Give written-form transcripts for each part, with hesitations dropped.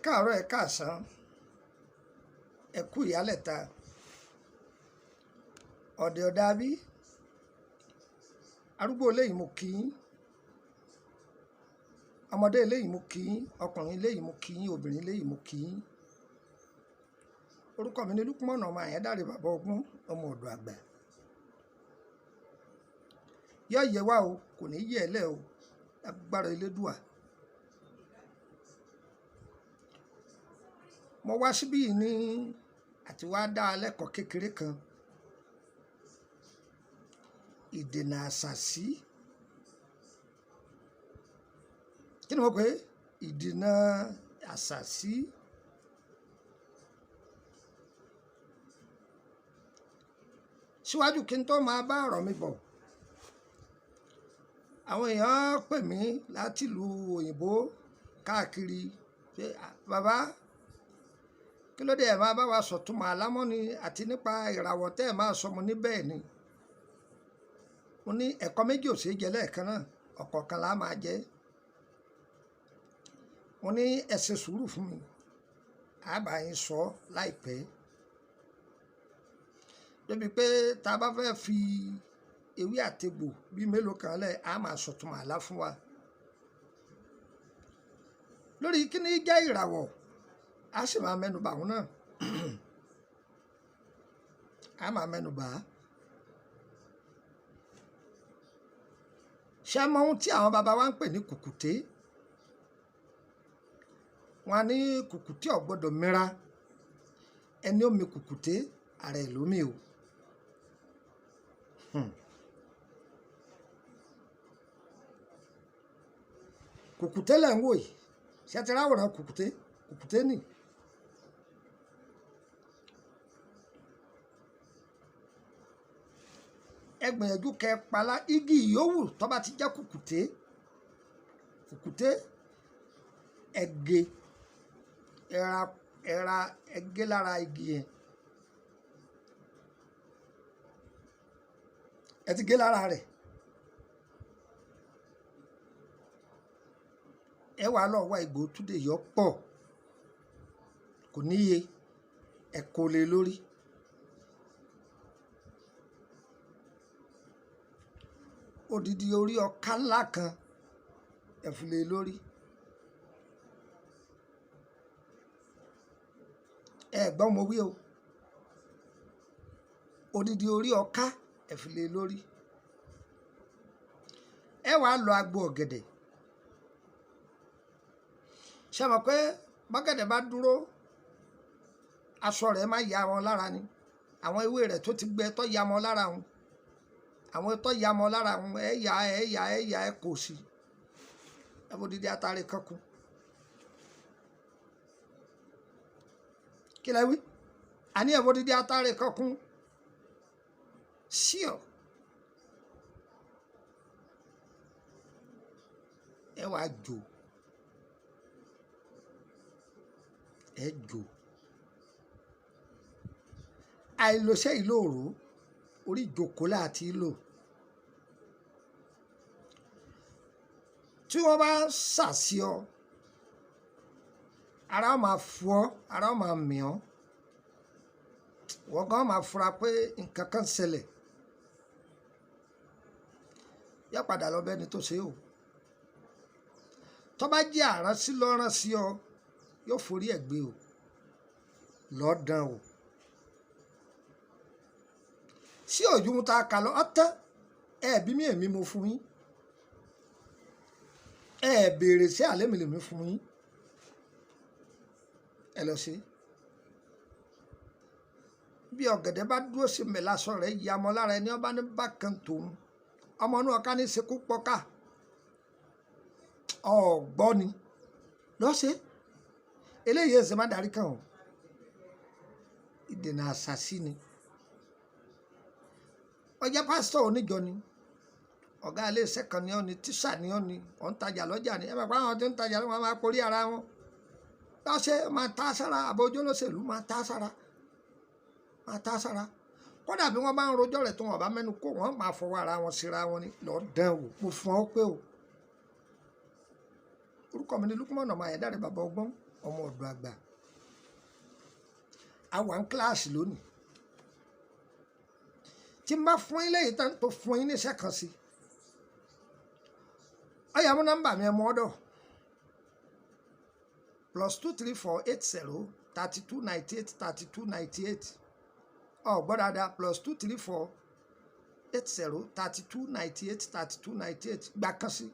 káàárọ̀ ẹ káàsán ẹ kú ìyálẹ̀ta ọ̀dẹ̀ ọ̀dà bí arúgbó eléyìí mo kí yín ọmọdé eléyìí mo kí yín ọkùnrin eléyìí mo kí yín obìnrin eléyìí mo kí yín orúkọ mi ni Lúkúmọ̀nù ọmọ Àyẹ́dáre bàbá ọgbọ́n ọmọ ọ̀dọ̀ àgbà yọ yẹ wá o kò ní yẹ ẹ lẹ o agbára elédùà mo wá síbí ní àti wá dá lẹ́kọ̀ọ́ kékeré kan ìdènà àṣàsí kí ni mo pè é ìdènà àṣàsí síwájú kí n tó máa bá ọ̀rọ̀ mi bọ̀ àwọn èèyàn pè mí láti ìlú òyìnbó káàkiri pé bàbá kí ló dé ẹ̀ máa bá wa sọ̀túnmọ̀ àlámọ́ni àti nípa ìràwọ̀ tẹ́ ẹ̀ máa sọmọ ní bẹ́ẹ̀ ni mo ní ẹ̀kọ́ méjì ò ṣeé jẹ lẹ́ẹ̀kan náà ọ̀kọ̀ọ̀kan la máa jẹ mo ní ẹ ṣe sùúrù fún mi àbá yín sọ láìpẹ́ débi pé tá a bá fẹ́ fi ewé àtegbò bíi mélòó kan lẹ̀ á máa sọ̀túnmọ̀ àlá fún wa lórí kí ni jẹ́ ìràwọ̀ a sì máa mẹ́nu bà wọn náà a máa mẹ́nu bà á ṣé mọ ohun tí àwọn bàbá wa ń pè ní kùkùté wọn ní kùkùté ò gbọ́dọ̀ mìíra ẹni ó mi kùkùté ara ẹ̀ ló mì o kùkùté lẹ̀ ń wò yìí ṣé ti ráwòrán kùkùté nì ẹ gbìyànjú kẹ́ pala igi yòówù tó bá ti jẹ́ kùkùté ẹgé ẹra ẹgé lára igi yẹn ẹ ti gé lára rẹ̀ ẹ wàá lọ wá ìgbò túdè yọ pọ̀ kò níye ẹ kó lé lórí odidi orí ọká ńlá kan ẹ fi lé lórí ẹ gbọ́n mo wí o odidi orí ọká ẹ fi lé lórí ẹ wàá lọ agbo ọ̀gẹ̀dẹ̀ ṣe mọ̀ pé bọ́gẹ̀dẹ̀ bá dúró aṣọ rẹ̀ máa ya wọn lára ni àwọn ewé rẹ̀ tó ti gbẹ tó ya wọn lára wọn àwọn tó ya wọn lára wọn ẹ kò sí ẹ bó dídí atare kankun kí lẹ wí àní ẹ bó dídí atare kankun sí ọ ẹ wàá jò ẹ jò àìlòṣẹ́ ìlóòrò orí ìjòkó láti lò tí wọ́n bá ṣàṣì ọ ara máa fọ́ ọ ara máa mì ọ́ wọ́n gan máa fura pé nǹkan kan ṣẹlẹ̀ yá padà lọ bẹ́ni tó ṣe o tó bá jẹ́ àránsí lọ́rán sí ọ yóò forí ẹ̀ gbé o lọ́ọ̀dán o sí òjú mu ta kà lọ ọtán ẹ bí mi èmi mo fún yín ẹ béèrè sí àlẹ́ mi lèmi fún yín ẹ lọ sí bí ọ̀gẹ̀dẹ̀ bá dúró sí mi lásán rẹ̀ ya mọ́ lára ẹni ọba ní bákan tòun ọmọ náà ká ní sekú pọ́ká ọ̀gbọ́ ni lọ́sẹ̀ eléyìí ẹsẹ̀ má darí kàn ọ́ ìdènà àṣàsí ni ọjà pásítọ̀ oníjọ ni ọ̀gá iléeṣẹ́ kan ni ọ́ ni tíṣà ni ọ́ ni ọ̀ ń tajà lọ́jà ni ẹ máa pa àwọn tó ń tajà lọ́wọ́ máa porí ara wọn lọ́sẹ̀ máa tá sára àbójú olóṣèlú máa tá sára kódà bí wọ́n bá ń rojọ́ rẹ̀ tó wọn bá mẹ́nu kó wọ́n máa fọwọ́ ara wọn síra wọn ni lọ́ọ́ dán o mo fún ọ pé o orúkọ mi ni Lúkúmọ̀nù ọmọ Àyẹ́dáre bàbá ọgbọ́n ọmọ ọ̀dọ̀ àgbà a wà ní kíláàsì lónìí tí n bá fún yín lẹ́yìn tán tó fún yín níṣẹ́ kan sí ọ̀yà mú nọ́mbà mi ẹ mọ́ ọ́dọ̀ +23480 3298 3298 gbọ́ dáadáa +23480 3298 3298 gbà kan sí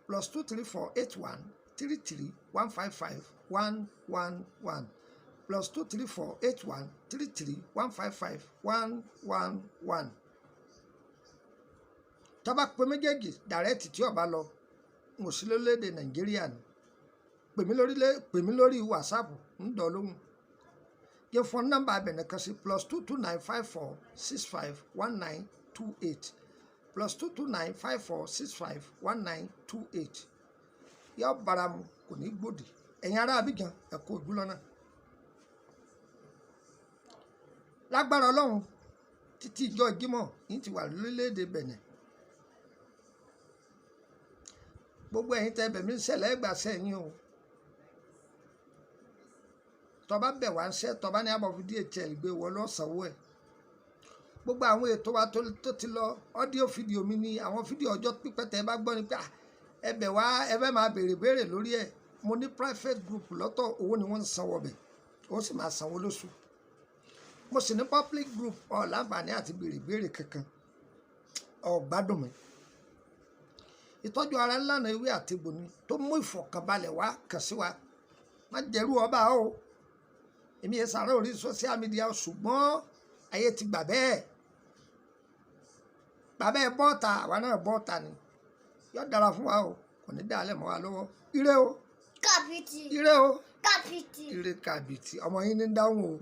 +23481 33 155 111 +23481 33 155 111 tọ́ba pé méjèèjì dàrẹ́tì tí ọba lọ mo sí lórílẹ̀‐èdè nàìjíríà ni pè mí lórí wàsáàpù ń dọ̀ lóhùn yẹ fún nọ́mbà abẹ̀nẹ̀ kan sí +22954 65 1928 +22954 65 1928 yọ bára mu kò ní gbòdì ẹ̀yin ará Abidjan ẹ kú ojú lọ́nà lágbára ọlọ́run títí ìjọ Jímọ̀ yìí ti wà lórílẹ̀‐èdè Benin gbogbo ẹ̀yin tẹ́ bẹ̀mí ṣẹlẹ̀ ẹgbà sẹ́yìn o tọba bẹ̀ wá ń ṣẹ́ tọba ní àbọ̀ fi DHL gbé wọ lọ́sànwó ẹ̀ gbogbo àwọn ètò wa tó ti lọ ọ́díò fídíò mi ní àwọn fídíò ọjọ́ pípẹ́ tẹ́ bá gbọ́ ni pé ẹ bẹ̀ wá ẹ fẹ́ máa béèrè lórí ẹ̀ mo ní private group lọ́tọ̀ owó ni wọ́n ń sanwó bẹ̀ ó sì máa sanwó lóṣù mo sì ní public group láǹfààní àti béèrè kankan gbádùn mi ìtọ́jú ara ńlànà ewé àtegbò ni tó mú ìfọ̀kànbalẹ̀ wá kàn sí wa má jẹ́rú ọba o èmi yẹn sàárẹ̀ orí social media ṣùgbọ́n ayé ti gbà bẹ́ẹ̀ bọ́ọ̀tà àwa náà bọ́ọ̀tà ni yóò dára fún wa o kò ní dáalẹ̀ mọ́ wa lọ́wọ́ ire o kàbìtì ire o kàbìtì ire kàbìtì ọmọ yín ní dáhùn o.